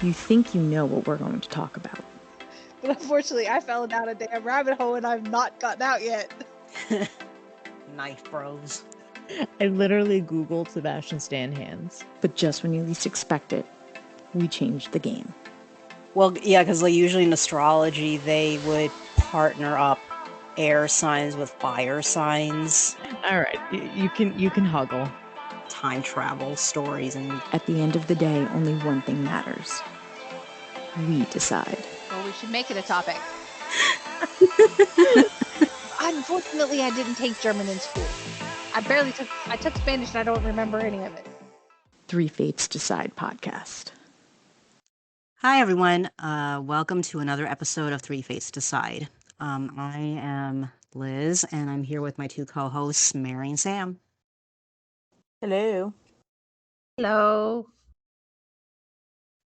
You think you know what we're going to talk about. But unfortunately, I fell down a damn rabbit hole and I've not gotten out yet. Knife bros. I literally Googled Sebastian Stan hands. But just when you least expect it, we changed the game. Well, yeah, because like usually in astrology, they would partner up air signs with fire signs. All right, you can huggle. Time travel stories and At the end of the day, only one thing matters. We decide. Well, we should make it a topic. Unfortunately, I didn't take German in school. I took Spanish and I don't remember any of it. Three Fates Decide podcast. Hi, everyone. Welcome to another episode of Three Fates Decide. I am Liz, and I'm here with my two co-hosts, Mary and Sam. Hello. Hello.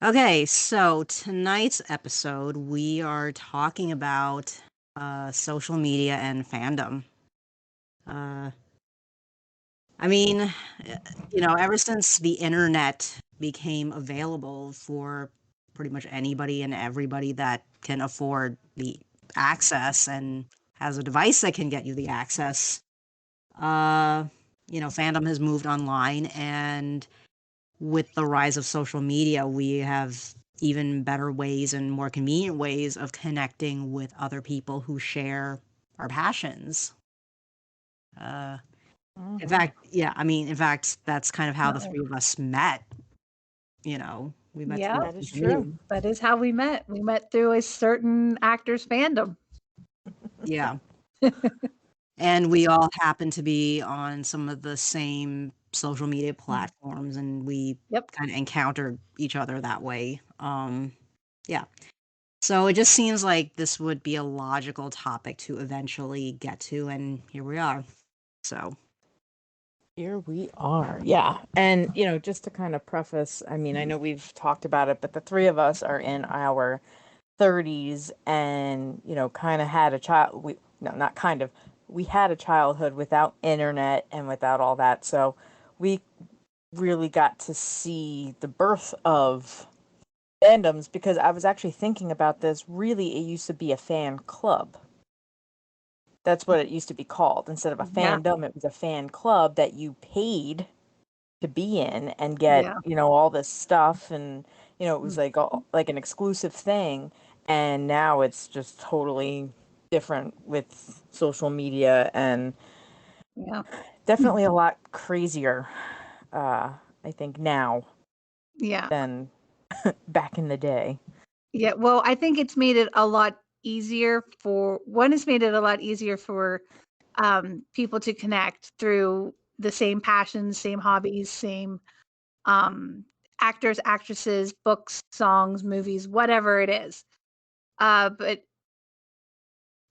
Okay, so tonight's episode, we are talking about social media and fandom. I mean, ever since the internet became available for pretty much anybody and everybody that can afford the access and has a device that can get you the access, fandom has moved online, and with the rise of social media, we have even better ways and more convenient ways of connecting with other people who share our passions. In fact, that's kind of how the three of us met. We met. Yeah, that is true. That is how we met. We met through a certain actor's fandom. Yeah. And we all happen to be on some of the same social media platforms, and we kind of encountered each other that way. Yeah. So it just seems like this would be a logical topic to eventually get to, and here we are. So Here we are. Yeah. And, just to kind of preface, I mean, I know we've talked about it, but the three of us are in our 30s and, kind of had a child. We had a childhood without internet and without all that. So we really got to see the birth of fandoms, because I was actually thinking about this. Really, it used to be a fan club. That's what it used to be called. Instead of a fandom, it was a fan club that you paid to be in and get, all this stuff. And, it was like an exclusive thing. And now it's just totally different with social media, and definitely a lot crazier, I think, now than back in the day. Yeah, well, I think it's made it a lot easier for people to connect through the same passions, same hobbies, same actors, actresses, books, songs, movies, whatever it is. But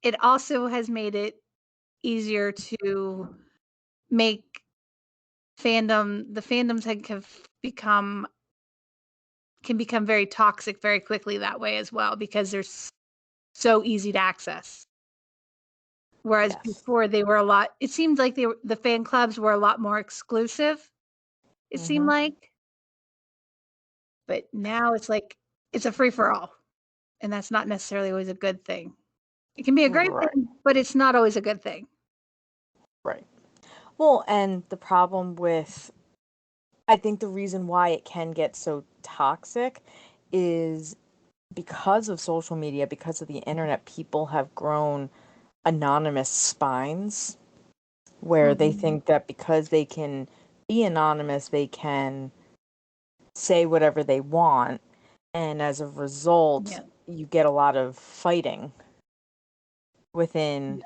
it also has made it easier to make the fandoms can become very toxic very quickly that way as well, because they're so easy to access. Whereas before it seemed like the fan clubs were a lot more exclusive. It seemed like, but now it's like it's a free for all, and that's not necessarily always a good thing. It can be a great thing, but it's not always a good thing. Right. Well, and the problem I think the reason why it can get so toxic is because of social media, because of the internet. People have grown anonymous spines where they think that because they can be anonymous, they can say whatever they want. And as a result, you get a lot of fighting within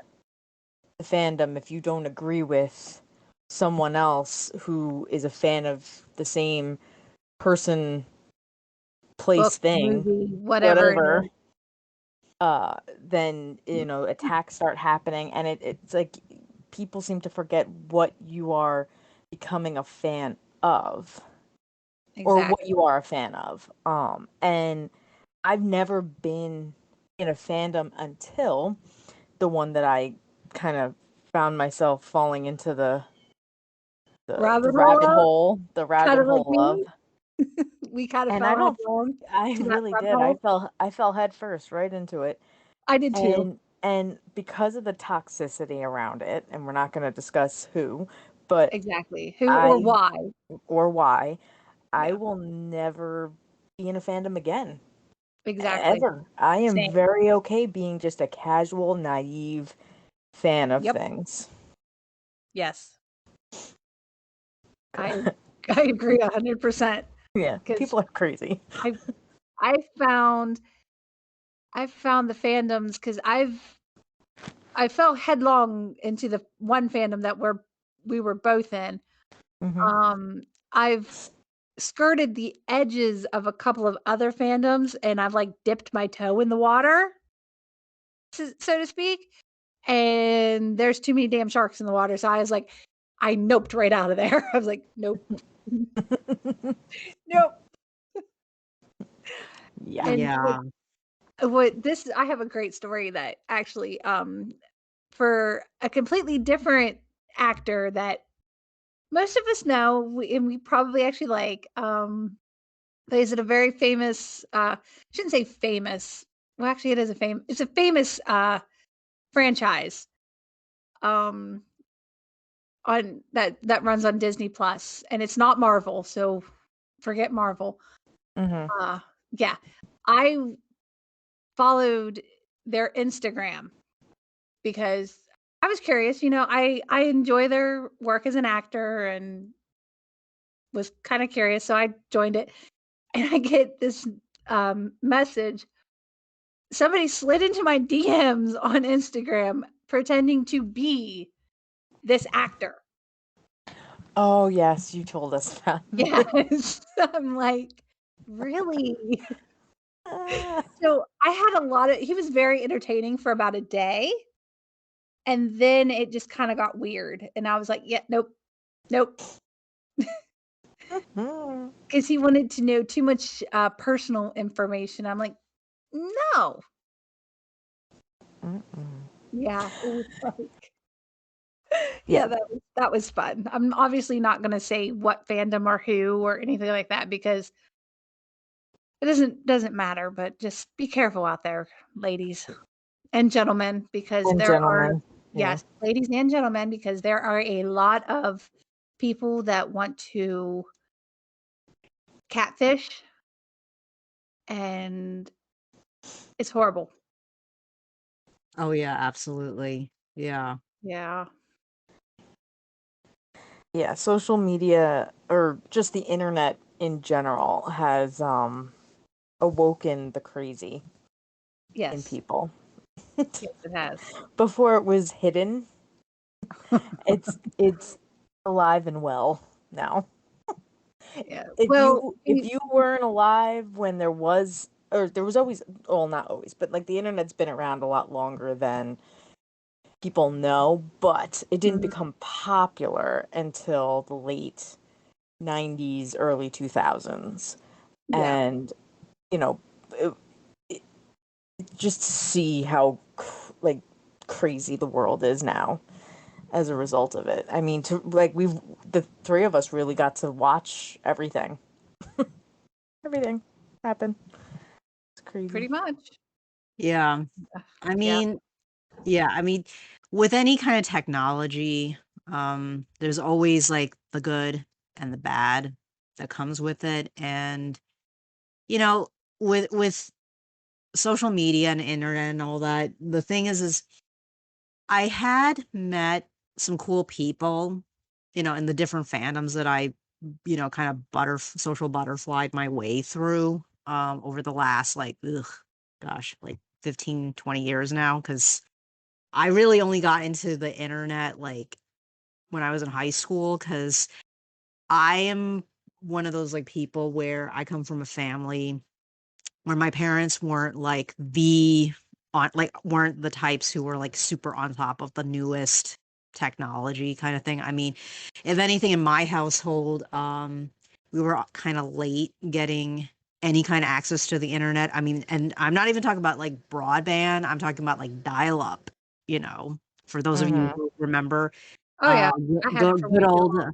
the fandom if you don't agree with someone else who is a fan of the same person, place, book, thing, movie, whatever. Then attacks start happening, and it's like people seem to forget what you are becoming a fan of, or what you are a fan of. And I've never been in a fandom until the one that I kind of found myself falling into the rabbit hole of. we kind of And fell I don't, headlong I to that really rabbit did. hole. I fell head first right into it. I did too. And because of the toxicity around it, and we're not going to discuss who, but Exactly. Who or I why? or why, I Yeah. will never be in a fandom again. Exactly. Ever. I am Same. very okay being just a casual, naive fan of Yep. things. Yes. I agree 100%. Yeah, Because people are crazy. I found the fandoms because I fell headlong into the one fandom that we were both in. Mm-hmm. I've skirted the edges of a couple of other fandoms, and I've like dipped my toe in the water, so to speak. And there's too many damn sharks in the water, so I was like, I noped right out of there. I was like, nope, nope. Yeah. And Yeah. what this I have a great story that actually for a completely different actor that most of us know and we probably actually like is it a very famous I shouldn't say famous, well actually it's a famous franchise um on that runs on Disney Plus, and it's not Marvel, so forget Marvel. Mm-hmm. Yeah, I followed their Instagram because I was curious. I enjoy their work as an actor and was kind of curious, so I joined it. And I get this message. Somebody slid into my DMs on Instagram pretending to be this actor. Oh, yes, you told us that. Yes. I'm like, really? So I had he was very entertaining for about a day. And then it just kind of got weird. And I was like, yeah, nope, nope. Because he wanted to know too much personal information. I'm like, no. Yeah. It was like, yeah, Yeah. that was fun. I'm obviously not going to say what fandom or who or anything like that because it doesn't matter, but just be careful out there, ladies and gentlemen, because And there are, gentlemen. Yeah. yes, ladies and gentlemen, because there are a lot of people that want to catfish, and it's horrible. Oh yeah, absolutely. Yeah. Yeah. Yeah, social media or just the internet in general has awoken the crazy in Yes. people. Yes, it has. Before it was hidden, it's alive and well now. Yeah. If Well, you weren't alive when there was, or there was always, well, not always, but like the internet's been around a lot longer than people know, but it didn't mm, become popular until the late 90s, early 2000s. yeah. And, you know, it, it, just to see how like crazy the world is now as a result of it. I mean, to like the three of us really got to watch everything. Everything happen. It's crazy. Pretty much. Yeah. I Yeah. mean, yeah, I mean, with any kind of technology, there's always like the good and the bad that comes with it. And, you know, with social media and internet and all that, the thing is I had met some cool people, in the different fandoms that I, kind of social butterflied my way through over the last like, gosh, like 15, 20 years now. Cause I really only got into the internet like when I was in high school. Cause I am one of those like people where I come from a family where my parents weren't like weren't the types who were like super on top of the newest technology kind of thing. I mean, if anything in my household, we were kind of late getting any kind of access to the internet. I mean, and I'm not even talking about like broadband, I'm talking about like dial up, for those of you Mm-hmm. who remember Oh yeah. I had it for good way too old long.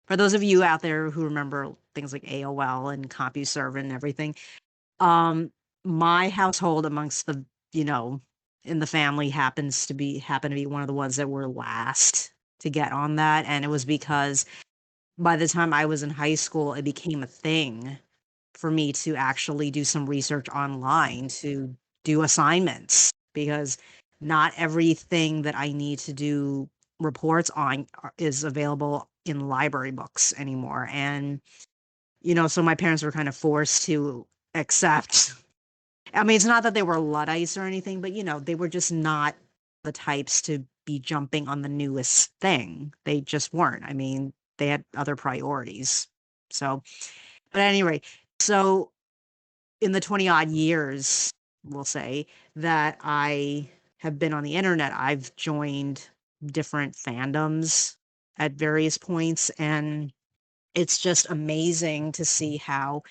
for those of you out there who remember things like AOL and CompuServe and everything, my household amongst the, in the family happened to be one of the ones that were last to get on that. And it was because by the time I was in high school, it became a thing for me to actually do some research online to do assignments, because not everything that I need to do reports on is available in library books anymore. And, so my parents were kind of forced to accept. I mean, it's not that they were Luddites or anything, but, they were just not the types to be jumping on the newest thing. They just weren't. I mean, they had other priorities. So, but anyway, so in the 20 odd years, we'll say, that I have been on the internet, I've joined different fandoms at various points. And it's just amazing to see how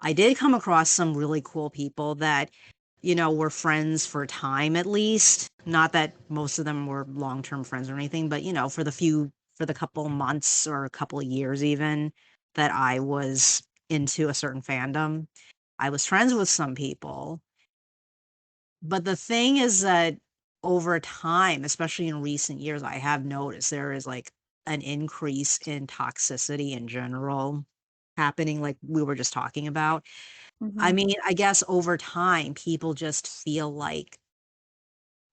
I did come across some really cool people that, were friends for a time at least. Not that most of them were long-term friends or anything, but, for the couple months or a couple of years even that I was into a certain fandom, I was friends with some people. But the thing is that over time, especially in recent years, I have noticed there is like an increase in toxicity in general happening, like we were just talking about. I mean, I guess over time, people just feel like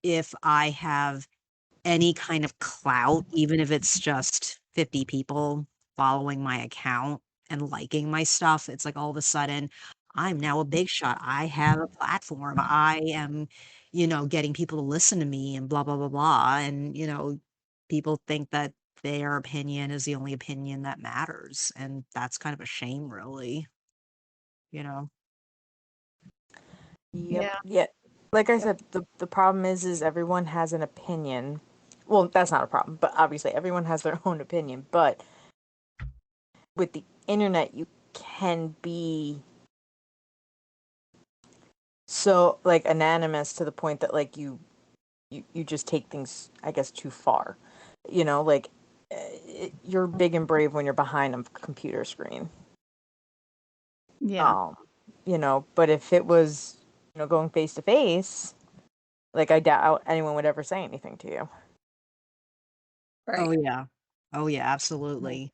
if I have any kind of clout, even if it's just 50 people following my account and liking my stuff, it's like all of a sudden I'm now a big shot. I have a platform. I am, getting people to listen to me and blah, blah, blah, blah. And, people think that their opinion is the only opinion that matters. And that's kind of a shame, really, you know? Yep. Yeah. Like I said, the problem is everyone has an opinion. Well, that's not a problem, but obviously everyone has their own opinion. But with the internet, you can be so like anonymous to the point that like you just take things, I guess, too far. Like you're big and brave when you're behind a computer screen. Yeah. But if it was, going face to face, like I doubt anyone would ever say anything to you. Right. Oh, yeah. Oh, yeah, absolutely.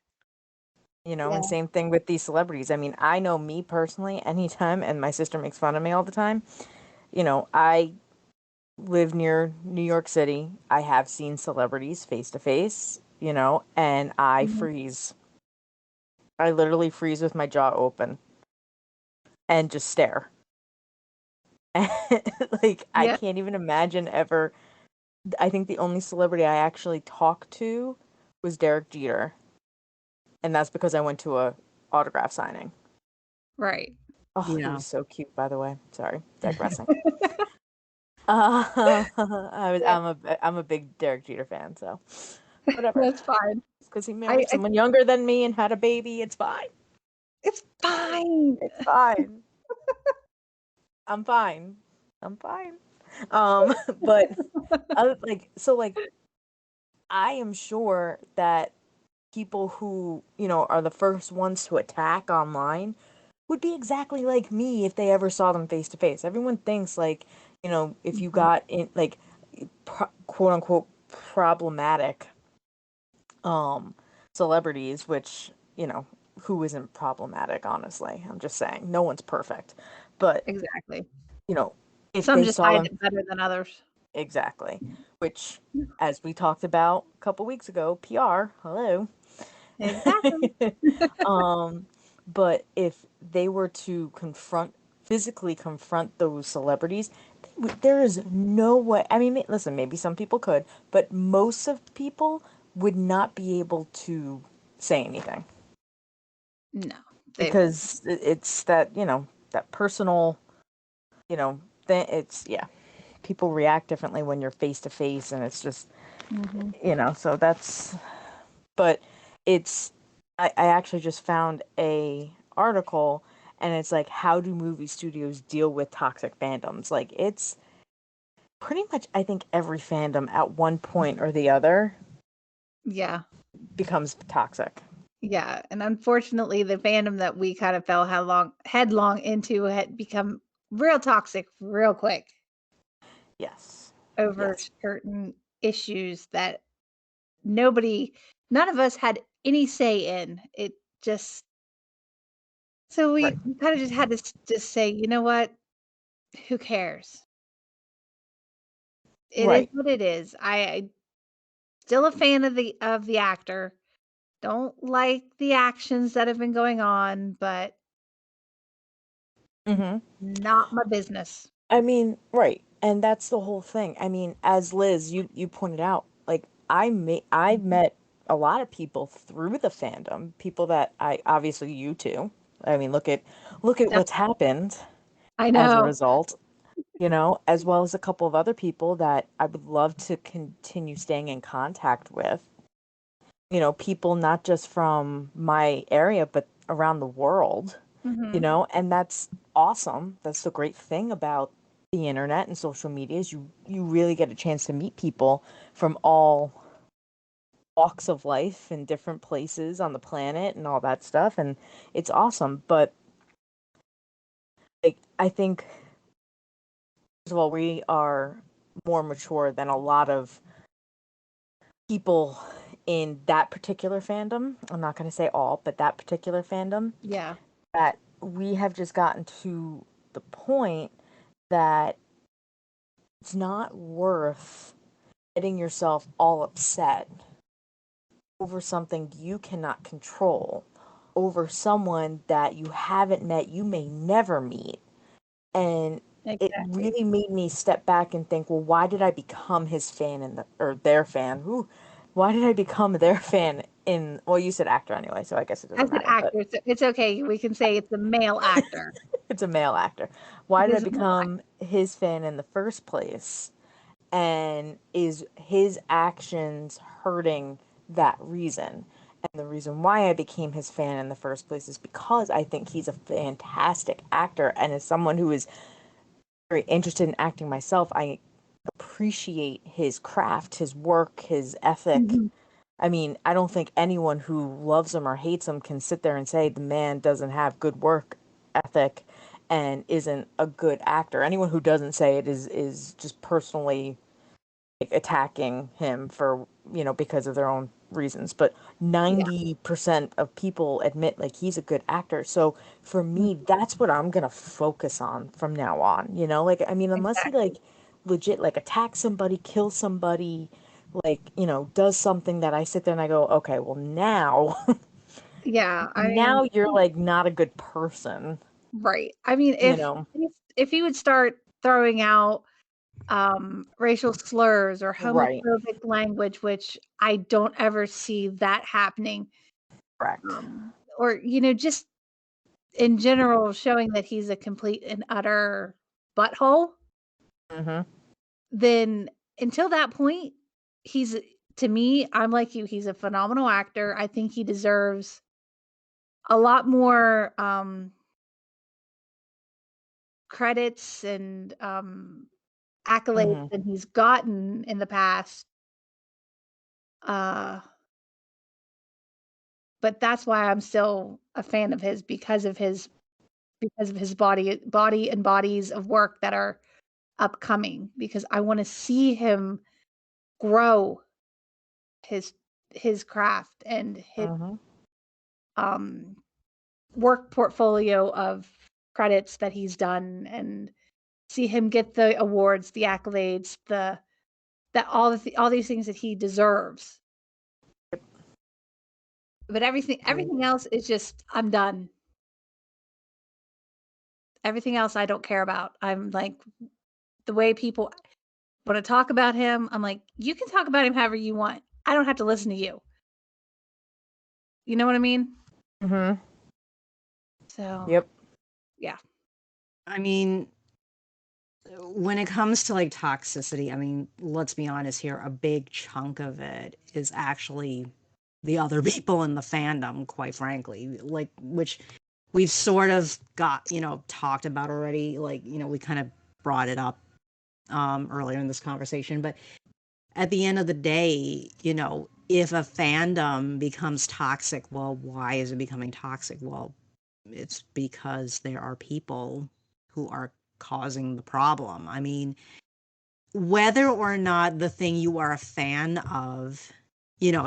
And same thing with these celebrities. I mean, I know me personally, anytime, and my sister makes fun of me all the time. I live near New York City. I have seen celebrities face to face, and I freeze. I literally freeze with my jaw open and just stare. Like, I can't even imagine ever. I think the only celebrity I actually talked to was Derek Jeter. And that's because I went to a autograph signing. Right. Oh, he Yeah. was so cute, by the way. Sorry, digressing. I'm a big Derek Jeter fan, so whatever. That's fine. Because he married someone younger than me and had a baby. It's fine. It's fine. It's fine. I'm fine. I'm fine. But I am sure that people who, are the first ones to attack online would be exactly like me if they ever saw them face to face. Everyone thinks like, if you got in like quote unquote problematic celebrities, which, who isn't problematic, honestly. I'm just saying, no one's perfect. But exactly. If some they just saw hide them it better than others. exactly, which as we talked about a couple weeks ago, PR, hello. Exactly. But if they were to physically confront those celebrities, there is no way. I mean, listen, maybe some people could, but most of people would not be able to say anything. No. Because it's that, that personal, thing. People react differently when you're face to face, and it's just, so that's, but I actually just found a article, and it's like, how do movie studios deal with toxic fandoms? Like, it's pretty much, I think, every fandom at one point or the other yeah becomes toxic. Yeah, and unfortunately, the fandom that we kind of fell headlong into had become real toxic real quick. Yes. Over certain issues that none of us had any say in. It just so we kind of just had to just say, you know what? Who cares? It is what it is. I still a fan of the actor. Don't like the actions that have been going on, but not my business. I mean, right. And that's the whole thing. I mean, as Liz, you pointed out, like I met a lot of people through the fandom, people that I obviously you too. I mean, look at what's happened I as a know. result, you know, as well as a couple of other people that I would love to continue staying in contact with. You know, people not just from my area, but around the world, you know, and that's awesome. That's the great thing about the internet and social media is you really get a chance to meet people from all walks of life in different places on the planet and all that stuff, and it's awesome. But like, I think first of all, we are more mature than a lot of people in that particular fandom. I'm not going to say all, but that particular fandom. Yeah. That we have just gotten to the point that it's not worth getting yourself all upset over something you cannot control, over someone that you haven't met, you may never meet. And it really made me step back and think, well, why did I become his fan or their fan? Ooh, why did I become their fan well, you said actor anyway, so I guess it doesn't matter. Actor, but it's okay. We can say it's a male actor. It's a male actor. Why did I become his fan in the first place? And is his actions hurting that reason? And the reason why I became his fan in the first place is because I think he's a fantastic actor, and as someone who is very interested in acting myself, I appreciate his craft, his work, his ethic. I mean, I don't think anyone who loves him or hates him can sit there and say the man doesn't have good work ethic and isn't a good actor. Anyone who doesn't say it is just personally like attacking him for, you know, because of their own reasons. But 90% of people admit like he's a good actor. So for me, that's what I'm gonna focus on from now on. You know, like I mean, unless he like legit like attacks somebody, kills somebody, like, you know, does something that I sit there and I go, okay, well now Yeah, I now mean, you're like not a good person. right. I mean, You know. if he would start throwing out racial slurs or Right. homophobic language, which I don't ever see that happening. Correct. Or, you know, just in general, showing that he's a complete and utter butthole, then until that point, he's, to me, I'm like you, he's a phenomenal actor. I think he deserves a lot more credits and accolades than he's gotten in the past. But that's why I'm still a fan of his because of his body and bodies of work that are upcoming, because I want to see him grow his craft and his work portfolio of credits that he's done, and see him get the awards, the accolades, all these things that he deserves. But everything else is just, I'm done. Everything else I don't care about. I'm like, the way people want to talk about him, I'm like, you can talk about him however you want. I don't have to listen to you. You know what I mean? So, Yep. Yeah. I mean, when it comes to like toxicity, I mean, let's be honest here, a big chunk of it is actually the other people in the fandom, quite frankly, like, which we've sort of got, you know, talked about already. Like, you know, we kind of brought it up earlier in this conversation, but at the end of the day, you know, if a fandom becomes toxic, well, why is it becoming toxic? Well, it's because there are people who are causing the problem. I mean, whether or not the thing you are a fan of,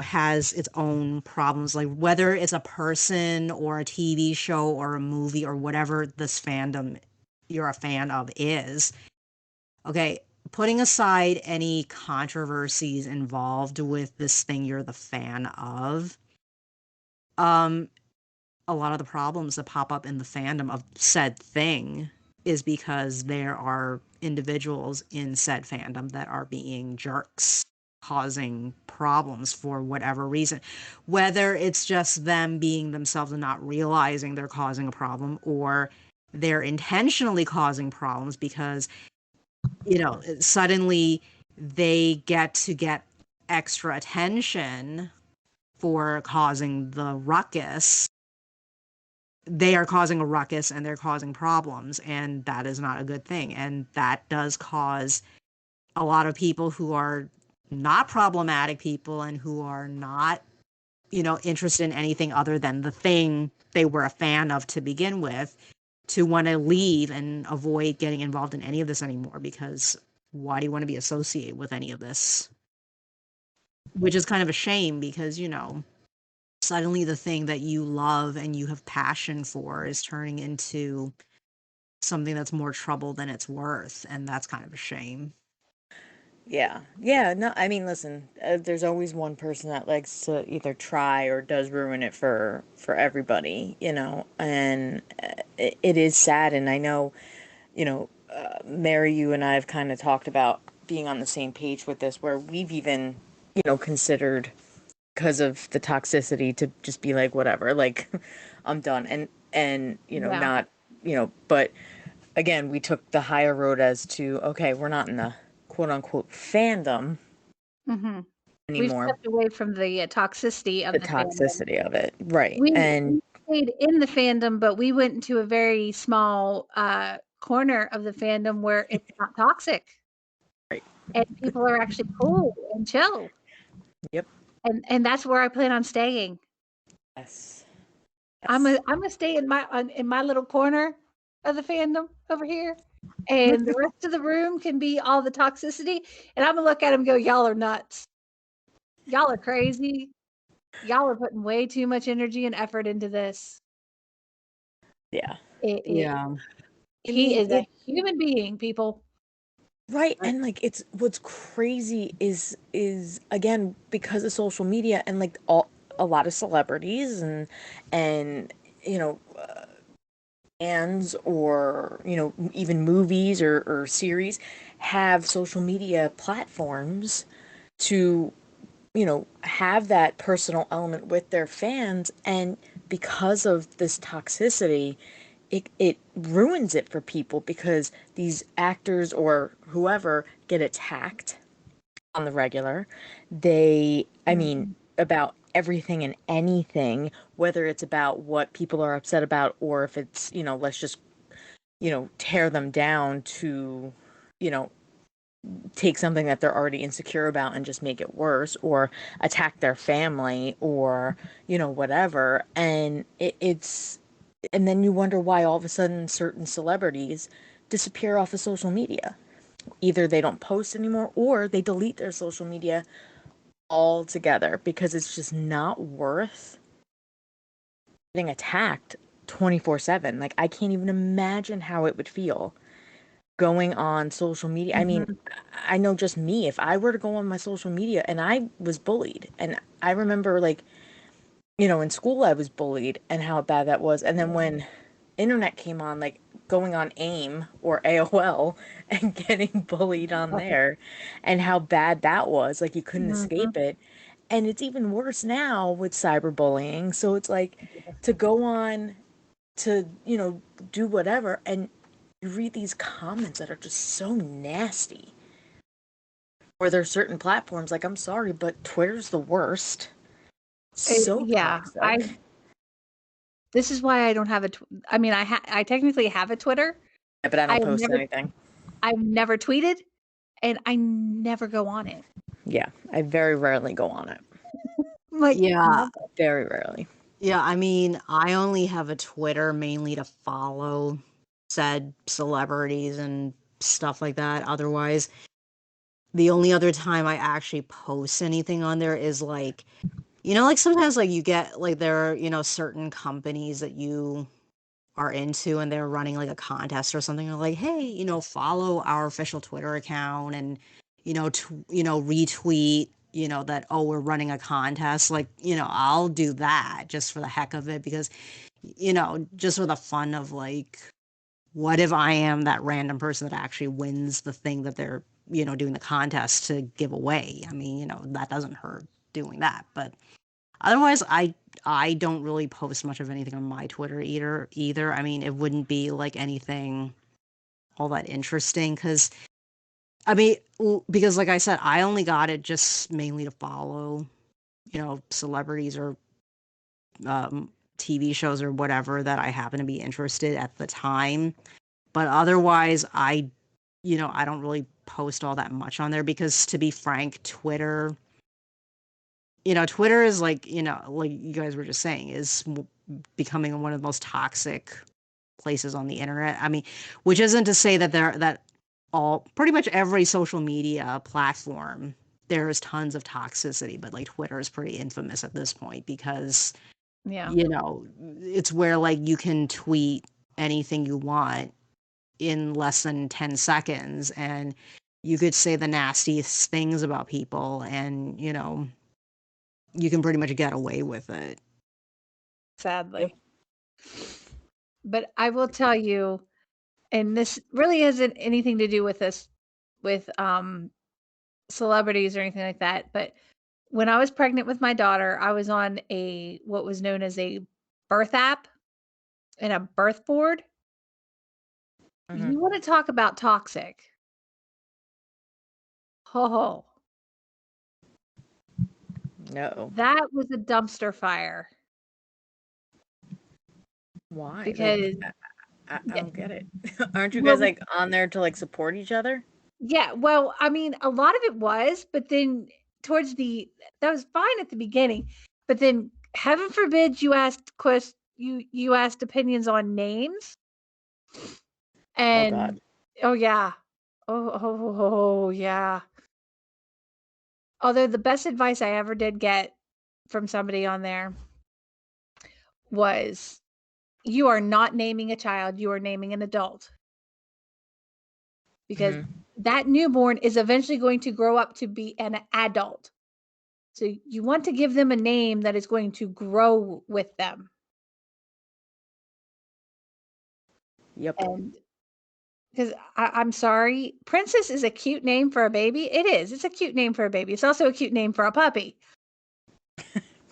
has its own problems, like whether it's a person or a TV show or a movie or whatever this fandom you're a fan of is, okay, putting aside any controversies involved with this thing you're the fan of, a lot of the problems that pop up in the fandom of said thing is because there are individuals in said fandom that are being jerks, causing problems for whatever reason. Whether it's just them being themselves and not realizing they're causing a problem, or they're intentionally causing problems because, suddenly they get extra attention for causing the ruckus. They are causing a ruckus and they're causing problems, and that is not a good thing. And that does cause a lot of people who are not problematic people and who are not, interested in anything other than the thing they were a fan of to begin with, to want to leave and avoid getting involved in any of this anymore, because why do you want to be associated with any of this? Which is kind of a shame because, suddenly the thing that you love and you have passion for is turning into something that's more trouble than it's worth, and that's kind of a shame. Yeah. No, I mean, listen, there's always one person that likes to either try or does ruin it for everybody, and it is sad. And I know, Mary, you and I have kind of talked about being on the same page with this, where we've even, considered, because of the toxicity, to just be like, whatever, like, I'm done. And not, but again, we took the higher road as to, okay, we're not in the quote unquote fandom Mm-hmm. We've anymore. stepped away from the toxicity of the toxicity fandom. of it, right? We And stayed in the fandom, but we went into a very small corner of the fandom where it's not toxic, right, and people are actually cool and chill. Yep. And that's where I plan on staying. Yes. I'm gonna stay in my little corner of the fandom over here, and the rest of the room can be all the toxicity. And I'm gonna look at them and go, "Y'all are nuts. Y'all are crazy. Y'all are putting way too much energy and effort into this." Yeah. Yeah. He is a human being, people. Right. And like, it's what's crazy is again, because of social media and like a lot of celebrities and bands, or even movies or series have social media platforms to have that personal element with their fans. And because of this toxicity, it ruins it for people, because these actors or whoever get attacked on the regular. I mean, about everything and anything, whether it's about what people are upset about, or if it's, let's just, tear them down to, take something that they're already insecure about and just make it worse, or attack their family, or, whatever. And and then you wonder why all of a sudden certain celebrities disappear off of social media. Either they don't post anymore, or they delete their social media altogether, because it's just not worth getting attacked 24/7. Like, I can't even imagine how it would feel going on social media. I mean, I know just me, if I were to go on my social media, and I was bullied, and I remember, like, in school I was bullied and how bad that was. And then when internet came on, like going on AIM or AOL and getting bullied on there, and how bad that was, like you couldn't escape it. And it's even worse now with cyberbullying. So it's like, to go on to, do whatever, and you read these comments that are just so nasty. Or there's certain platforms, like, I'm sorry, but Twitter's the worst. So toxic. This is why I don't have I mean, I technically have a Twitter. Yeah, but I don't post anything. I've never tweeted, and I never go on it. Yeah, I very rarely go on it. Like, Yeah. Very rarely. Yeah, I mean, I only have a Twitter mainly to follow said celebrities and stuff like that. Otherwise, the only other time I actually post anything on there is like, like sometimes like you get like there are, certain companies that you are into and they're running like a contest or something. They're like, hey, follow our official Twitter account and, retweet, that, oh, we're running a contest. Like, I'll do that just for the heck of it because, just for the fun of like, what if I am that random person that actually wins the thing that they're, doing the contest to give away? I mean, that doesn't hurt doing that. But otherwise, I don't really post much of anything on my Twitter either. I mean, it wouldn't be like anything all that interesting because I mean, because like I said, I only got it just mainly to follow, celebrities or TV shows or whatever that I happen to be interested at the time. But otherwise, I don't really post all that much on there because to be frank, Twitter is like, like you guys were just saying, is becoming one of the most toxic places on the internet. I mean, which isn't to say that pretty much every social media platform, there's tons of toxicity, but like Twitter is pretty infamous at this point because, yeah. It's where like you can tweet anything you want in less than 10 seconds and you could say the nastiest things about people and, you can pretty much get away with it. Sadly. But I will tell you, and this really hasn't anything to do with this, with celebrities or anything like that, but when I was pregnant with my daughter, I was on what was known as a birth app and a birth board. Mm-hmm. You want to talk about toxic? Oh, No. that was a dumpster fire. Why? Because I don't get it. Aren't you Well, guys like on there to like support each other? yeah, well, I mean, a lot of it was, but then that was fine at the beginning, but then heaven forbid you asked you asked opinions on names, Oh God. and oh yeah, oh yeah. Although the best advice I ever did get from somebody on there was, you are not naming a child, you are naming an adult. Because that newborn is eventually going to grow up to be an adult. So you want to give them a name that is going to grow with them. Yep. And because I'm sorry, Princess is a cute name for a baby. It is. It's a cute name for a baby. It's also a cute name for a puppy.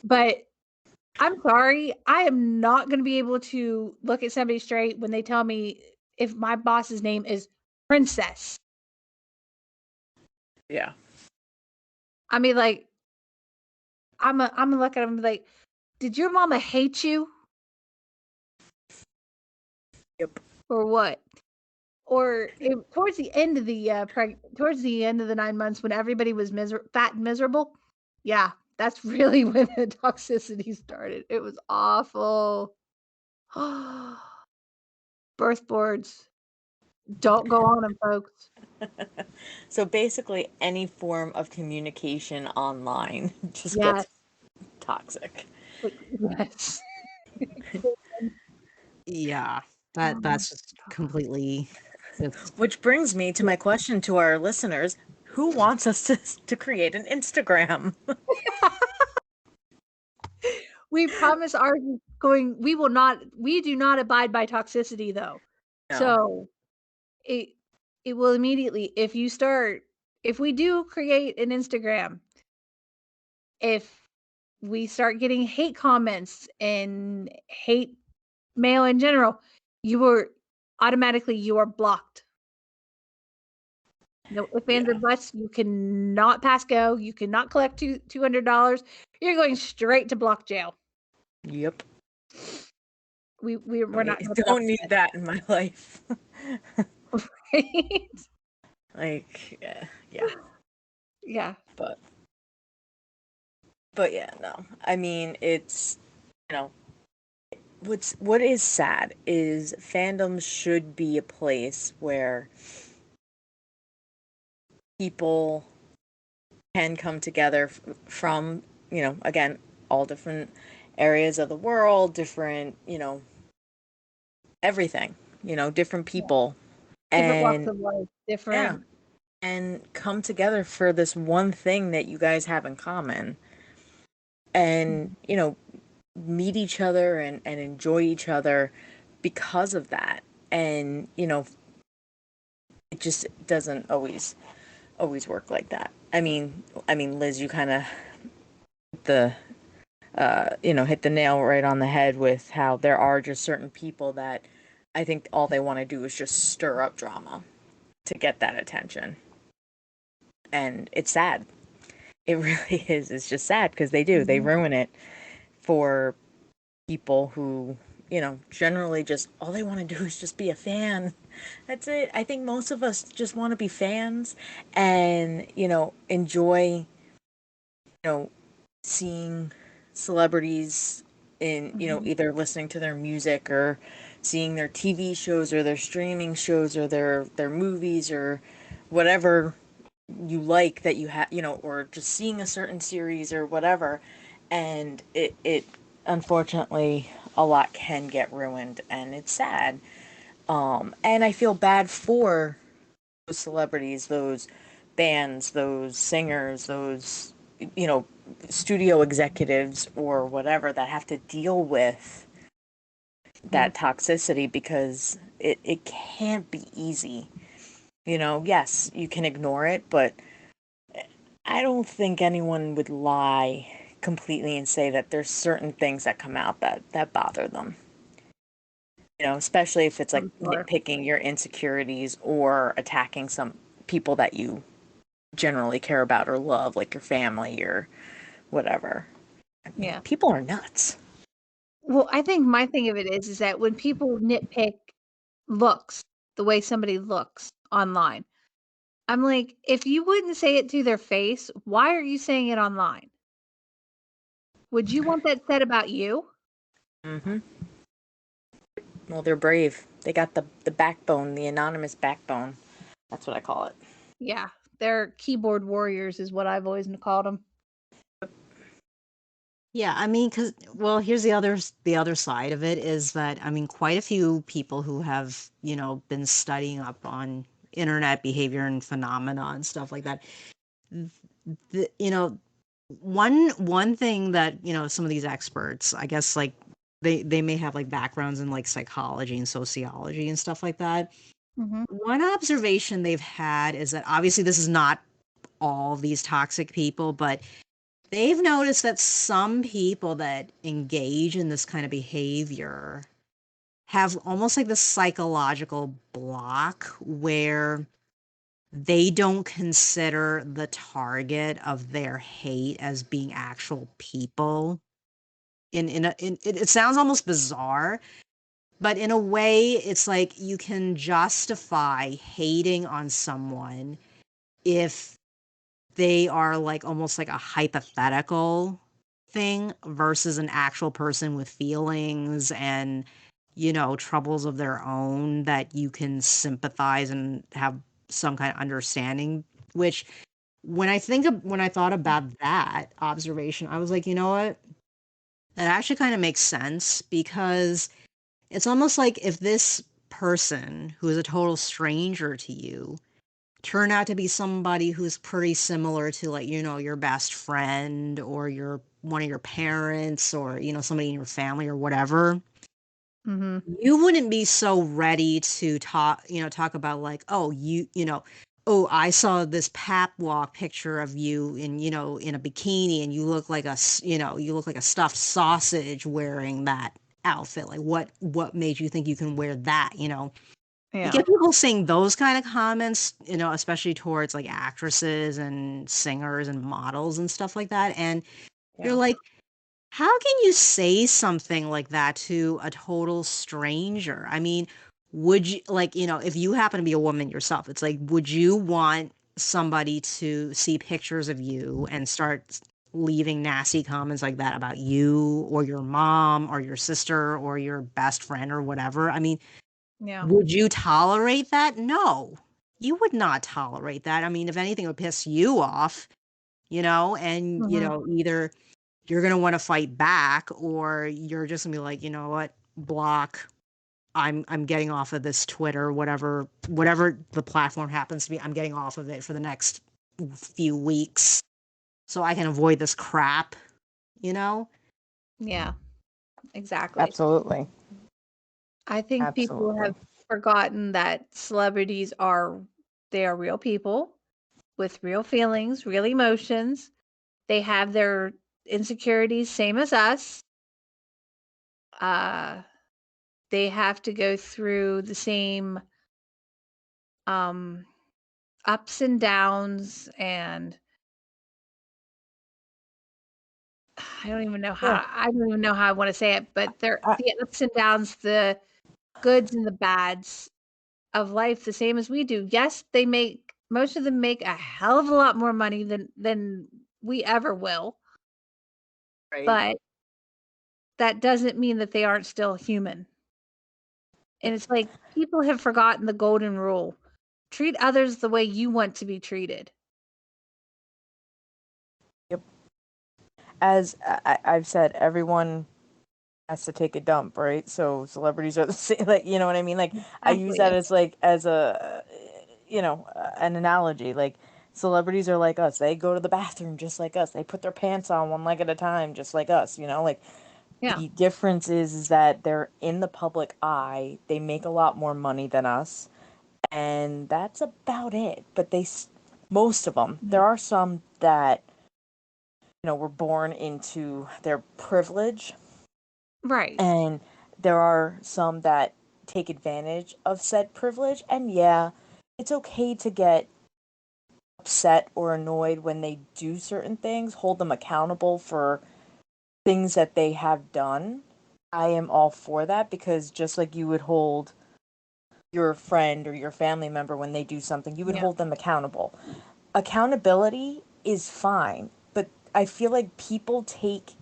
But I'm sorry, I am not going to be able to look at somebody straight when they tell me if my boss's name is Princess. Yeah. I mean, like, I'm gonna look at him like, did your mama hate you? Yep. Or what? Or towards the end of the towards the end of the 9 months when everybody was fat and miserable, yeah, that's really when the toxicity started. It was awful. Birth boards, don't go on them, folks. So basically, any form of communication online just Yes. gets toxic. Yes. Yeah, that's just completely. Which brings me to my question to our listeners: who wants us to create an Instagram? We promise ours is going. We will not. We do not abide by toxicity, though. No. So it will immediately, if we do create an Instagram, if we start getting hate comments and hate mail in general, you are blocked. No ifs, ands, or buts. You cannot pass go. You cannot collect $200. You're going straight to block jail. Yep. We're not. Don't need that in my life. Right? Like, yeah. Yeah. But yeah, no. I mean, it's, you know, what is sad is fandoms should be a place where people can come together from, again, all different areas of the world, different, everything, different people. Different walks And of life, different. yeah, and come together for this one thing that you guys have in common. And, meet each other and enjoy each other because of that. And, it just doesn't always work like that. I mean, Liz, you kind of the hit the nail right on the head with how there are just certain people that I think all they want to do is just stir up drama to get that attention. And it's sad. It really is. It's just sad because they do. They ruin it for people who, generally just all they want to do is just be a fan. That's it. I think most of us just want to be fans and, enjoy, seeing celebrities in, either listening to their music or seeing their TV shows or their streaming shows or their movies or whatever you like that you have, or just seeing a certain series or whatever. And it unfortunately a lot can get ruined and it's sad. And I feel bad for those celebrities, those bands, those singers, those, studio executives or whatever that have to deal with that toxicity because it can't be easy. Yes, you can ignore it, but I don't think anyone would lie completely and say that there's certain things that come out that bother them. Especially if it's like nitpicking your insecurities or attacking some people that you generally care about or love, like your family or whatever. Yeah. People are nuts. Well, I think my thing of it is that when people nitpick looks, the way somebody looks online, I'm like, if you wouldn't say it to their face, why are you saying it online? Would you want that said about you? Mm-hmm. Well, they're brave. They got the backbone, the anonymous backbone. That's what I call it. Yeah, they're keyboard warriors is what I've always called them. Yeah, I mean, here's the other side of it is that, I mean, quite a few people who have, been studying up on internet behavior and phenomena and stuff like that. The, one thing that, some of these experts, I guess, like they may have like backgrounds in like psychology and sociology and stuff like that. One observation they've had is that obviously this is not all these toxic people, but they've noticed that some people that engage in this kind of behavior have almost like this psychological block where they don't consider the target of their hate as being actual people. It sounds almost bizarre, but in a way, it's like you can justify hating on someone if they are like almost like a hypothetical thing versus an actual person with feelings and, troubles of their own that you can sympathize and have some kind of understanding. Which, when I thought about that observation, I was like, you know what? That actually kind of makes sense because it's almost like if this person who is a total stranger to you turn out to be somebody who's pretty similar to, like, your best friend or your one of your parents or, somebody in your family or whatever, you wouldn't be so ready to talk about like, oh, oh, I saw this pap walk picture of you in a bikini and you look like you look like a stuffed sausage wearing that outfit. Like, what made you think you can wear that? You get people saying those kind of comments, especially towards like actresses and singers and models and stuff like that. And you're like, how can you say something like that to a total stranger? I mean, would you like, if you happen to be a woman yourself, it's like, would you want somebody to see pictures of you and start leaving nasty comments like that about you or your mom or your sister or your best friend or whatever. I mean, would you tolerate that? No, you would not tolerate that. I mean, if anything, it would piss you off, and, either you're going to want to fight back or you're just gonna be like, you know what, block. I'm getting off of this Twitter, whatever the platform happens to be. I'm getting off of it for the next few weeks so I can avoid this crap, Yeah, exactly. Absolutely. I think people have forgotten that celebrities they are real people with real feelings, real emotions. They have their insecurities, same as us. They have to go through the same ups and downs, and I don't even know how I want to say it, but the ups and downs, the goods and the bads of life, the same as we do. Yes, most of them make a hell of a lot more money than we ever will. Right. But that doesn't mean that they aren't still human. And it's like people have forgotten the golden rule. Treat others the way you want to be treated. Yep. As I've said, everyone has to take a dump, right? So celebrities are the same, like, you know what I mean? Like, I use that as a, an analogy. Like, celebrities are like us. They go to the bathroom just like us. They put their pants on one leg at a time just like us, like. Yeah. The difference is that they're in the public eye. They make a lot more money than us, and that's about it. But most of them, there are some that, were born into their privilege. Right. And there are some that take advantage of said privilege. And yeah, it's okay to get upset or annoyed when they do certain things, hold them accountable for things that they have done. I am all for that, because just like you would hold your friend or your family member when they do something, you would hold them accountable. Accountability is fine, but I feel like people take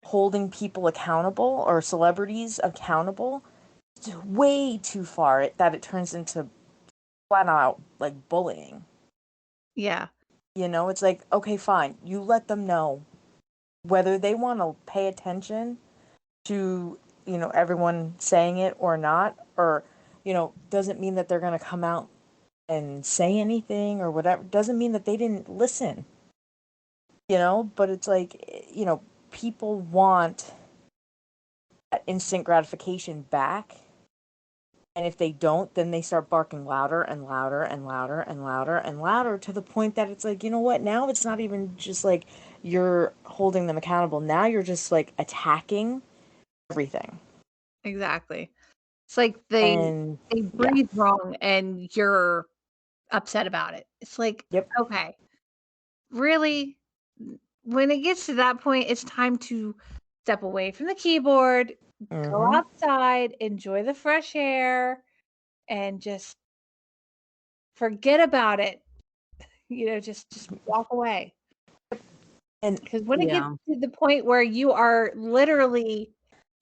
holding people accountable or celebrities accountable way too far, that it turns into flat out like bullying. Yeah. It's like, okay, fine. You let them know whether they want to pay attention to, everyone saying it or not, or, doesn't mean that they're going to come out and say anything or whatever. Doesn't mean that they didn't listen, but it's like, people want that instant gratification back. And if they don't, then they start barking louder and louder and louder and louder and louder, to the point that it's like, you know what? Now it's not even just like you're holding them accountable. Now you're just like attacking everything. Exactly. It's like they breathe wrong and you're upset about it. It's like, okay, really? When it gets to that point, it's time to step away from the keyboard, go outside, enjoy the fresh air, and just forget about it. Just walk away. And because when it gets to the point where you are literally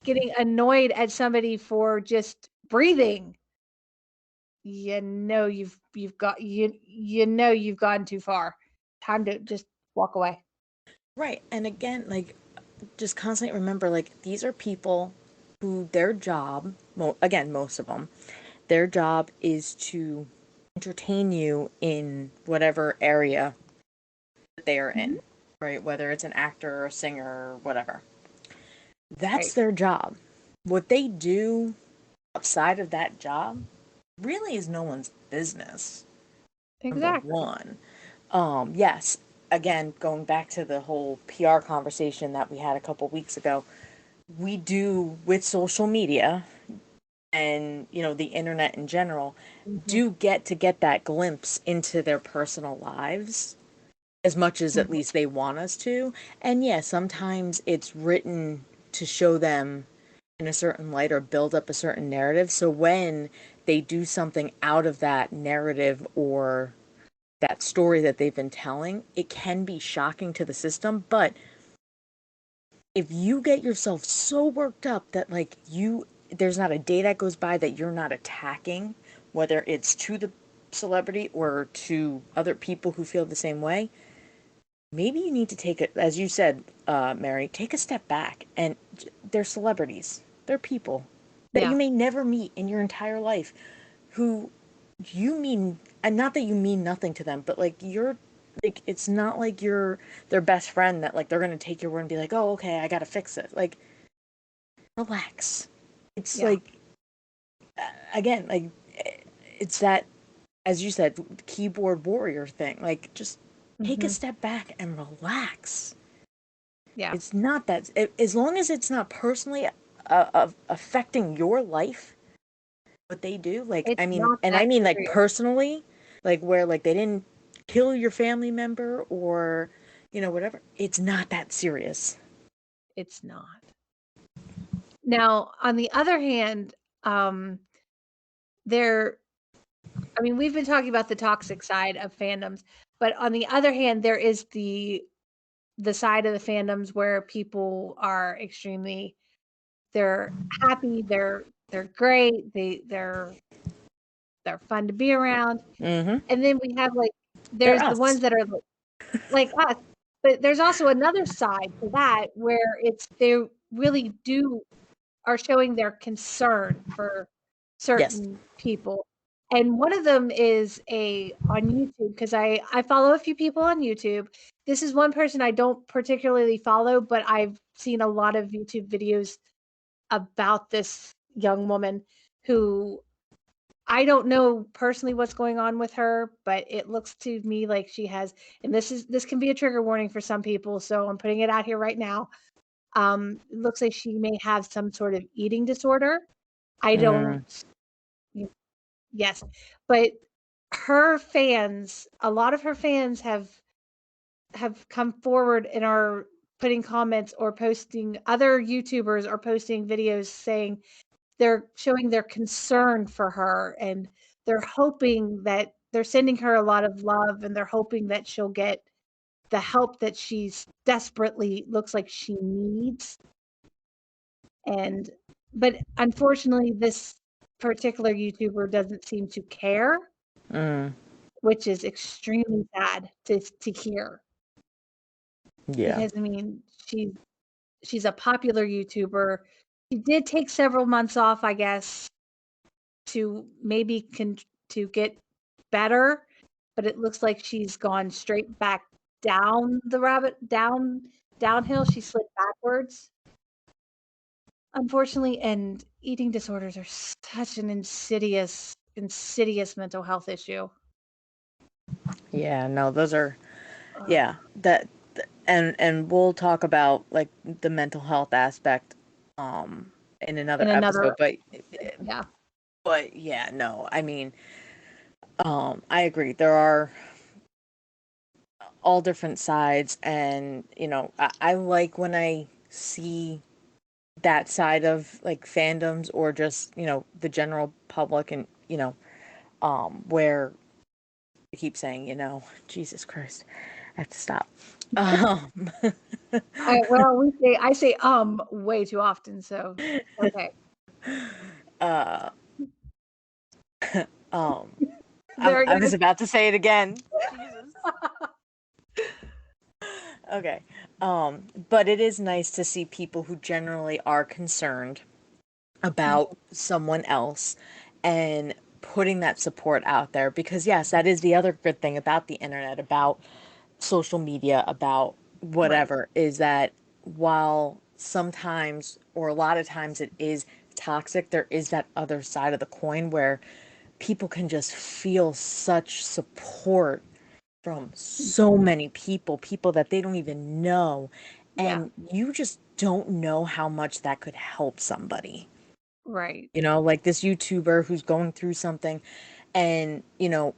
getting annoyed at somebody for just breathing, you've gone too far. Time to just walk away. Right. And again, like, just constantly remember, like, these are people who their job, again, most of them, their job is to entertain you in whatever area that they are in, right? Whether it's an actor or a singer or whatever. That's their job. What they do outside of that job really is no one's business. Exactly. Number one. Yes, again, going back to the whole PR conversation that we had a couple weeks ago, we do, with social media and, the internet in general, do get that glimpse into their personal lives, as much as at least they want us to. And yeah, sometimes it's written to show them in a certain light or build up a certain narrative. So when they do something out of that narrative or that story that they've been telling, it can be shocking to the system. But if you get yourself so worked up that like there's not a day that goes by that you're not attacking, whether it's to the celebrity or to other people who feel the same way, maybe you need to take it, as you said, Mary, take a step back. And they're celebrities. They're people that you may never meet in your entire life who you mean, and not that you mean nothing to them, but like you're like, it's not like you're their best friend that like they're going to take your word and be like, oh, okay, I got to fix it. Like, relax. It's like, again, like it's that, as you said, keyboard warrior thing. Like, just take a step back and relax. Yeah. It's not that, as long as it's not personally affecting your life, what they do. Like, It's I mean, like personally, like where like they didn't kill your family member or, whatever. It's not that serious. It's not. Now, on the other hand, we've been talking about the toxic side of fandoms, but on the other hand, there is the side of the fandoms where people are they're happy, they're great, they're fun to be around. Mm-hmm. And then we have like, there's the ones that are like us, but there's also another side to that where they really are showing their concern for certain people. And one of them is on YouTube, because I follow a few people on YouTube. This is one person I don't particularly follow, but I've seen a lot of YouTube videos about this young woman who, I don't know personally what's going on with her, but it looks to me like she has, and this can be a trigger warning for some people, so I'm putting it out here right now. It looks like she may have some sort of eating disorder. I don't. Yes, but a lot of her fans have come forward and are putting comments or posting. Other YouTubers are posting videos saying they're showing their concern for her, and they're hoping that they're sending her a lot of love, and they're hoping that she'll get the help that she's desperately looks like she needs. But unfortunately, this particular YouTuber doesn't seem to care, which is extremely sad to hear. Yeah. Because she's a popular YouTuber. She did take several months off, I guess, to maybe to get better, but it looks like she's gone straight back down the downhill. She slid backwards, unfortunately. And eating disorders are such an insidious mental health issue. Yeah, no, those are, and we'll talk about like the mental health aspect in another episode, but yeah, no, I mean, I agree. There are all different sides, and I like when I see that side of like fandoms or just the general public, and where I keep saying Jesus Christ, I have to stop. I say way too often, so okay. I was about to say it again. Jesus. Okay. But it is nice to see people who generally are concerned about someone else and putting that support out there, because yes, that is the other good thing about the internet, about social media, about whatever, is that while sometimes or a lot of times it is toxic, there is that other side of the coin where people can just feel such support from so many people that they don't even know. And you just don't know how much that could help somebody. Right. Like this YouTuber who's going through something, and it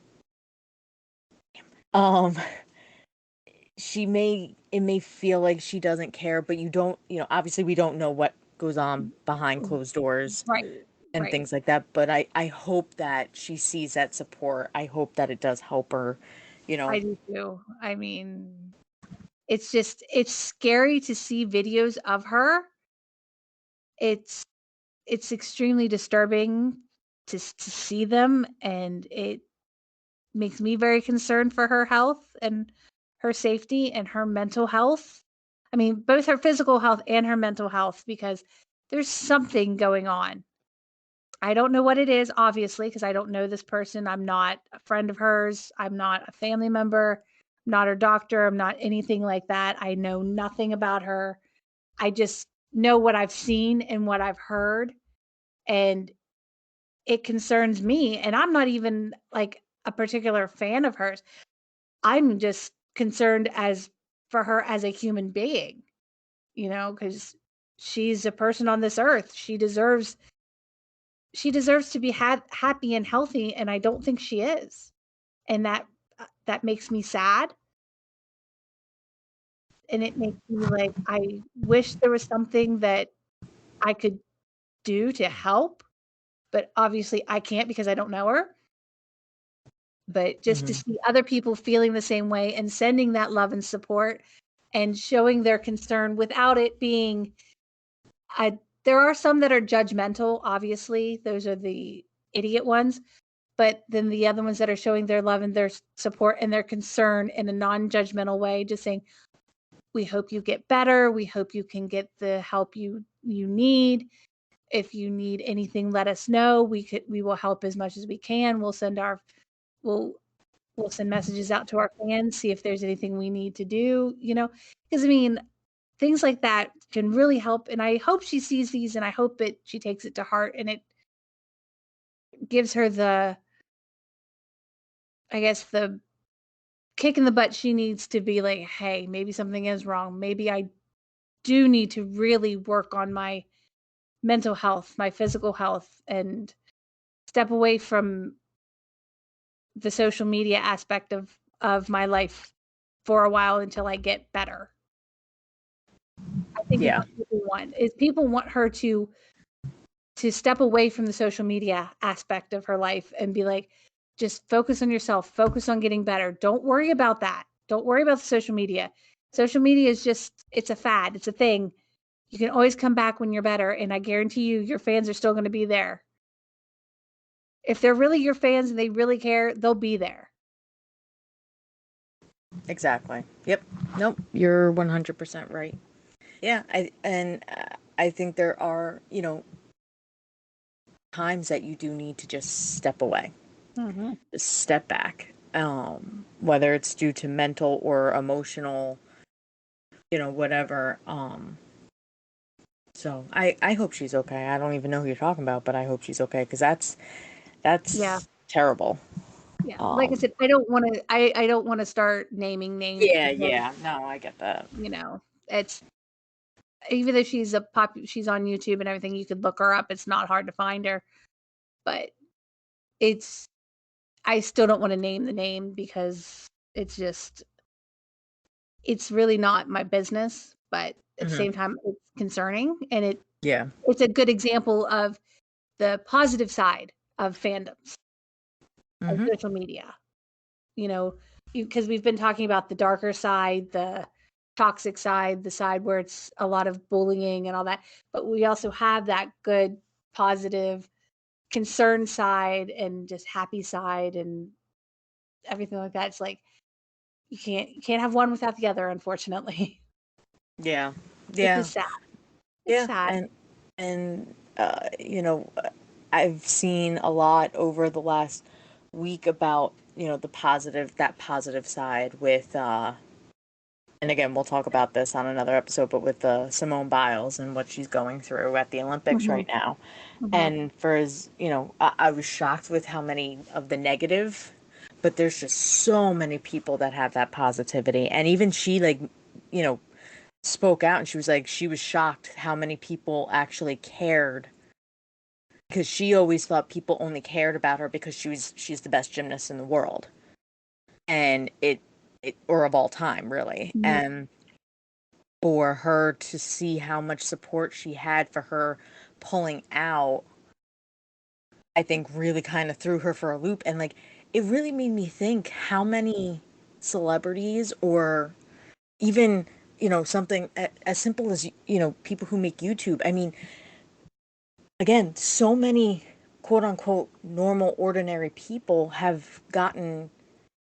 may feel like she doesn't care, but you don't, obviously we don't know what goes on behind closed doors. Right. And things like that. But I hope that she sees that support. I hope that it does help her, you know. I do too. I mean, it's scary to see videos of her. It's extremely disturbing to see them, and it makes me very concerned for her health and her safety and her mental health. I mean, both her physical health and her mental health, because there's something going on. I don't know what it is, obviously, because I don't know this person. I'm not a friend of hers. I'm not a family member. I'm not her doctor. I'm not anything like that. I know nothing about her. I just know what I've seen and what I've heard. And it concerns me. And I'm not even like a particular fan of hers. I'm just concerned for her as a human being, because she's a person on this earth. She deserves to be happy and healthy, and I don't think she is. And that makes me sad. And it makes me like, I wish there was something that I could do to help, but obviously I can't because I don't know her. But just to see other people feeling the same way and sending that love and support and showing their concern without it being, there are some that are judgmental, obviously. Those are the idiot ones. But then the other ones that are showing their love and their support and their concern in a non-judgmental way, just saying, we hope you get better. We hope you can get the help you need. If you need anything, let us know. We will help as much as we can. We'll send messages out to our fans, see if there's anything we need to do, because I mean, things like that can really help. And I hope she sees these, and I hope she takes it to heart, and it gives her the kick in the butt she needs to be like, hey, maybe something is wrong. Maybe I do need to really work on my mental health, my physical health, and step away from the social media aspect of my life for a while until I get better. I think Yeah. people want her to step away from the social media aspect of her life and be like, just focus on yourself, focus on getting better. Don't worry about that. Don't worry about the social media. Social media is it's a fad. It's a thing. You can always come back when you're better. And I guarantee you, your fans are still going to be there. If they're really your fans and they really care, they'll be there. Exactly. Yep. Nope. You're 100% right. Yeah. I think there are, times that you do need to just step away, just step back, whether it's due to mental or emotional, whatever. So I hope she's okay. I don't even know who you're talking about, but I hope she's okay, because that's terrible. Yeah. Like I said, I don't want to start naming names. Yeah. No, I get that. It's, even though she's she's on YouTube and everything, you could look her up. It's not hard to find her, but I still don't want to name the name because it's really not my business, but at the same time, it's concerning, and it's a good example of the positive side of fandoms and social media, because we've been talking about the darker side, the toxic side, the side where it's a lot of bullying and all that, but we also have that good, positive, concerned side and just happy side and everything like that. It's like, you can't have one without the other, unfortunately. Yeah. It's sad. It's sad. And I've seen a lot over the last week about, that positive side with, and again, we'll talk about this on another episode, but with Simone Biles and what she's going through at the Olympics right now. And I was shocked with how many of the negative, but there's just so many people that have that positivity. And even she, spoke out, and she was like, she was shocked how many people actually cared, because she always thought people only cared about her because she's the best gymnast in the world, and or of all time, really. And for her to see how much support she had for her pulling out, I think really kind of threw her for a loop. And it really made me think how many celebrities or even, you know, something as simple as, you know, people who make YouTube. I mean, again, so many quote unquote normal, ordinary people have gotten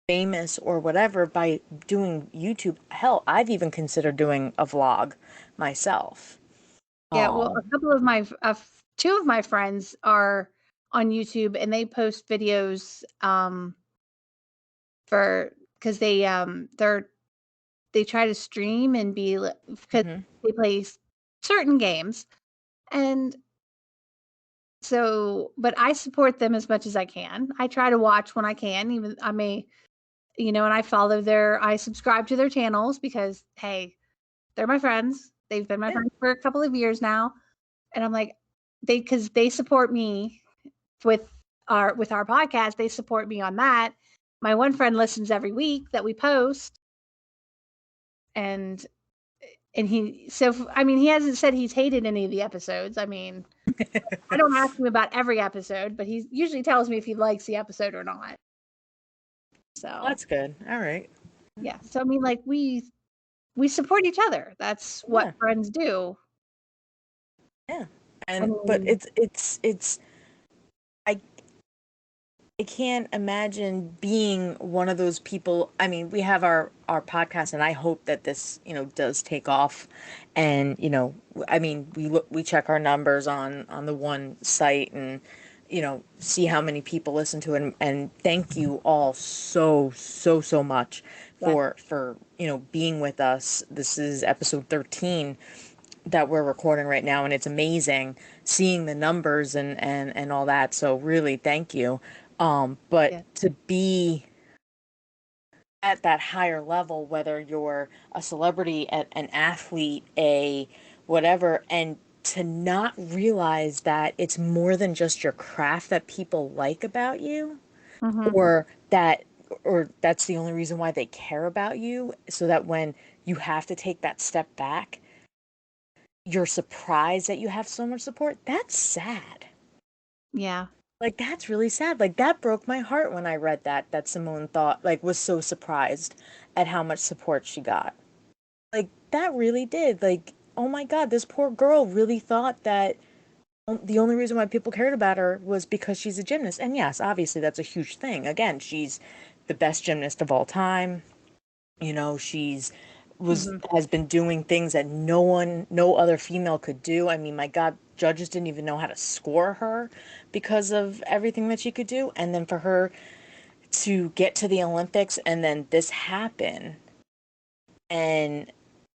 famous or whatever by doing YouTube. Hell, I've even considered doing a vlog myself. Yeah, well, a couple of my two of my friends are on YouTube and they post videos for because they try to stream and be because they play certain games. And so, but I support them as much as I can. I try to watch when I can, even I may, and I subscribe to their channels because, hey, they're my friends. They've been my friends for a couple of years now. And I'm like, because they support me with our podcast. They support me on that. My one friend listens every week that we post. And he hasn't said he's hated any of the episodes. I mean, I don't ask him about every episode, but he usually tells me if he likes the episode or not. So well, that's good. All right. Yeah. So I mean, like we support each other. That's what friends do. Yeah. And but it's I can't imagine being one of those people. I mean, we have our podcast, and I hope that this, you know, does take off. And, you know, I mean, we check our numbers on the one site and, you know, see how many people listen to it. And thank you all so much for, you know, being with us. This is episode 13 that we're recording right now, and it's amazing seeing the numbers and all that. So really, thank you. But to be at that higher level, whether you're a celebrity, an athlete, a whatever, and to not realize that it's more than just your craft that people like about you, or that's the only reason why they care about you, so that when you have to take that step back, you're surprised that you have so much support. That's sad. Yeah. Like, that's really sad. Like, that broke my heart when I read that Simone was so surprised at how much support she got. Like, that really did. Like, oh my God, this poor girl really thought that the only reason why people cared about her was because she's a gymnast. And yes, obviously that's a huge thing. Again, she's the best gymnast of all time. You know, has been doing things that no other female could do. I mean, my God, judges didn't even know how to score her because of everything that she could do. And then for her to get to the Olympics and then this happen, and,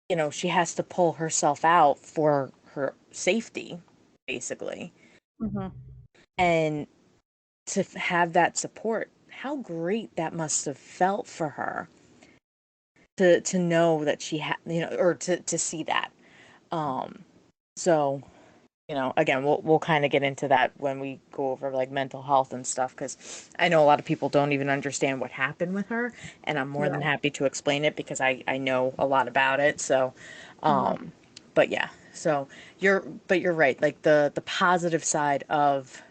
you know, she has to pull herself out for her safety, basically. And to have that support, how great that must have felt for her to know that she had, you know, or to see that. So, you know, again, we'll kind of get into that when we go over like mental health and stuff, because I know a lot of people don't even understand what happened with her, and I'm more than happy to explain it because I know a lot about it. So, but yeah, so you're right. Like the positive side of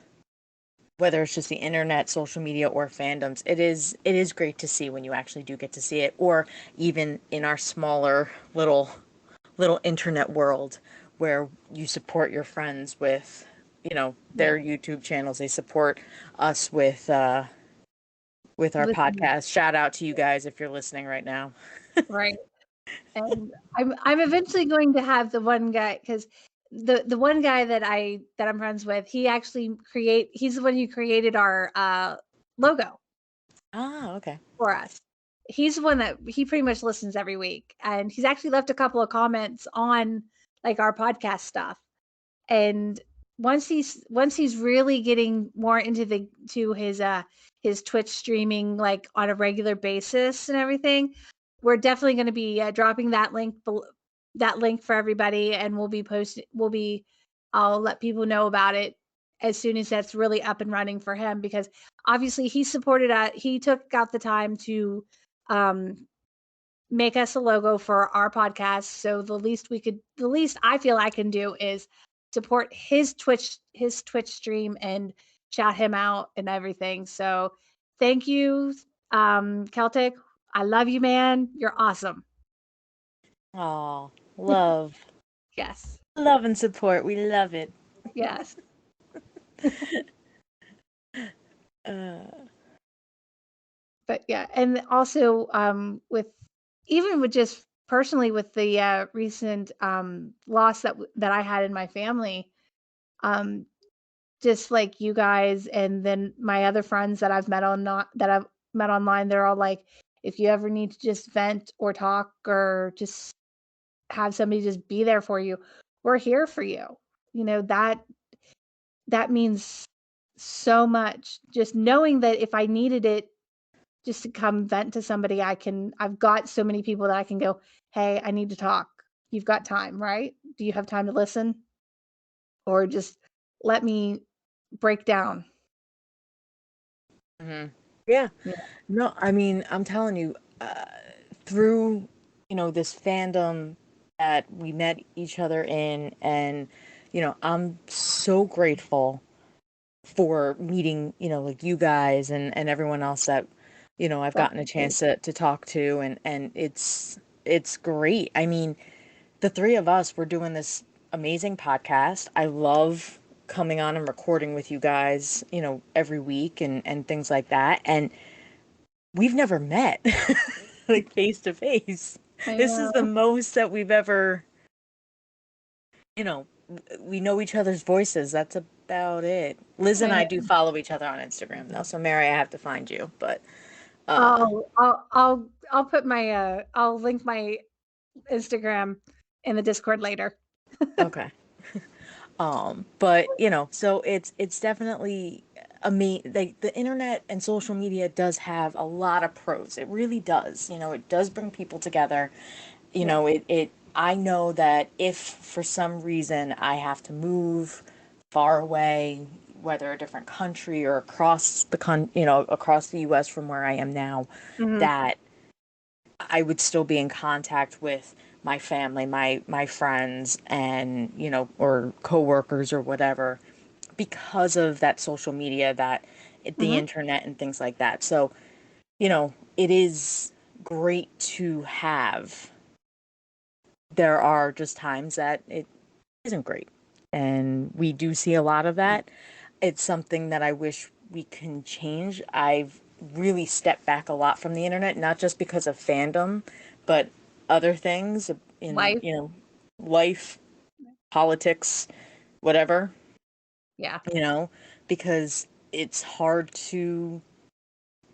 whether it's just the internet, social media, or fandoms, it is great to see when you actually do get to see it, or even in our smaller little internet world where you support your friends with, you know, their YouTube channels. They support us with our podcast. Shout out to you guys if you're listening right now. Right. And I'm eventually going to have the one guy, because the one guy that I'm friends with, he's the one who created our logo. Okay. For us. He's the one that he pretty much listens every week, and he's actually left a couple of comments on like our podcast stuff. And once he's really getting more into his Twitch streaming like on a regular basis and everything, we're definitely going to be dropping that link for everybody, and I'll let people know about it as soon as that's really up and running for him, because obviously he took out the time to make us a logo for our podcast. So the least I feel I can do is support his Twitch stream and shout him out and everything. So thank you, Celtic. I love you, man. You're awesome. Oh, love. Yes. Love and support. We love it. Yes. But yeah, and also with even with just personally with the recent loss that I had in my family, um, just like you guys, and then my other friends that I've met online, they're all like, if you ever need to just vent or talk or just have somebody just be there for you, we're here for you. You know, that means so much. Just knowing that if I needed it just to come vent to somebody, I've got so many people that I can go, hey, I need to talk. You've got time, right? Do you have time to listen? Or just let me break down. Mm-hmm. Yeah. No, I mean, I'm telling you, through, this fandom that we met each other in, and, I'm so grateful for meeting, like you guys and everyone else that, I've gotten a chance to talk to, and it's great. I mean, the three of us, we're doing this amazing podcast. I love coming on and recording with you guys, every week and things like that. And we've never met like face to face. This is the most that we've ever, you know, we know each other's voices. That's about it. Liz and I do follow each other on Instagram though. So Mary, I have to find you, but I'll put my I'll link my Instagram in the Discord later. okay. But so it's definitely like the internet and social media does have a lot of pros. It really does. It does bring people together. I know that if for some reason I have to move far away, whether a different country or across across the US from where I am now, that I would still be in contact with my family, my friends, and or coworkers or whatever, because of that social media, that the internet and things like that. So it is great to have. There are just times that it isn't great, and we do see a lot of that. It's something that I wish we can change. I've really stepped back a lot from the internet, not just because of fandom, but other things in Life. Life, politics, whatever. Yeah. Because it's hard to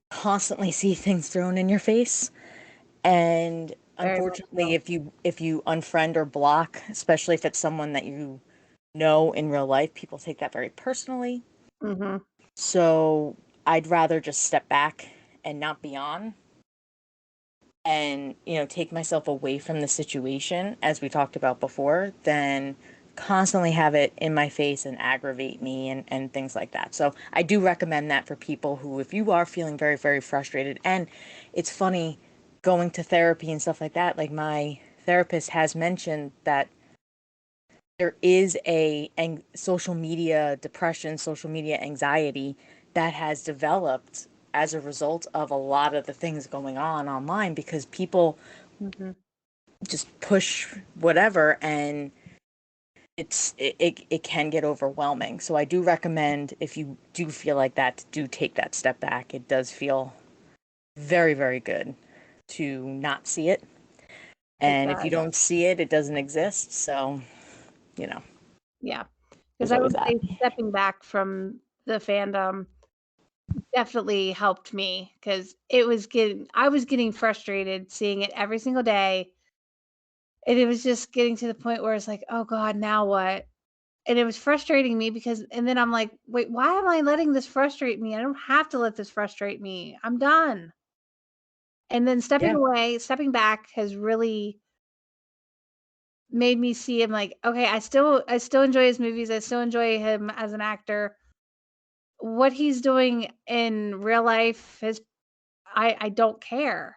constantly see things thrown in your face. And unfortunately, if you unfriend or block, especially if it's someone that you know in real life, people take that very personally. So I'd rather just step back and not be on, and take myself away from the situation, as we talked about before, than constantly have it in my face and aggravate me and things like that. So I do recommend that for people who, if you are feeling very, very frustrated. And it's funny, going to therapy and stuff like that, like my therapist has mentioned that there is a social media depression, social media anxiety that has developed as a result of a lot of the things going on online, because people just push whatever, and it can get overwhelming. So I do recommend, if you do feel like that, to do take that step back. It does feel very, very good to not see it. And if you don't see it, it doesn't exist. So, Yeah. Because there's I always would that. say stepping back from the fandom definitely helped me, because I was getting frustrated seeing it every single day. And it was just getting to the point where it's like, oh God, now what? And it was frustrating me and then I'm like, wait, why am I letting this frustrate me? I don't have to let this frustrate me. I'm done. And then stepping back has really made me see him like, okay, I still enjoy his movies. I still enjoy him as an actor. What he's doing in real life is I don't care.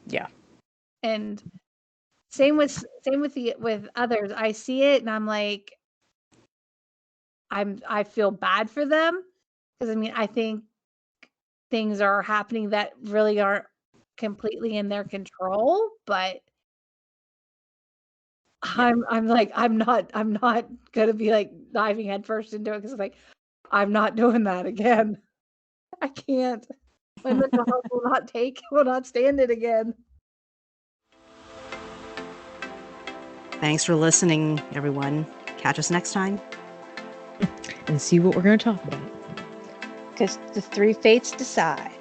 Yeah. And with others. I see it and I'm like, I feel bad for them, because I mean, I think things are happening that really aren't completely in their control, but I'm not gonna be like diving headfirst into it because like I'm not doing that again. I can't. My mental health will not stand it again. Thanks for listening, everyone. Catch us next time. And see what we're going to talk about. Because the three fates decide.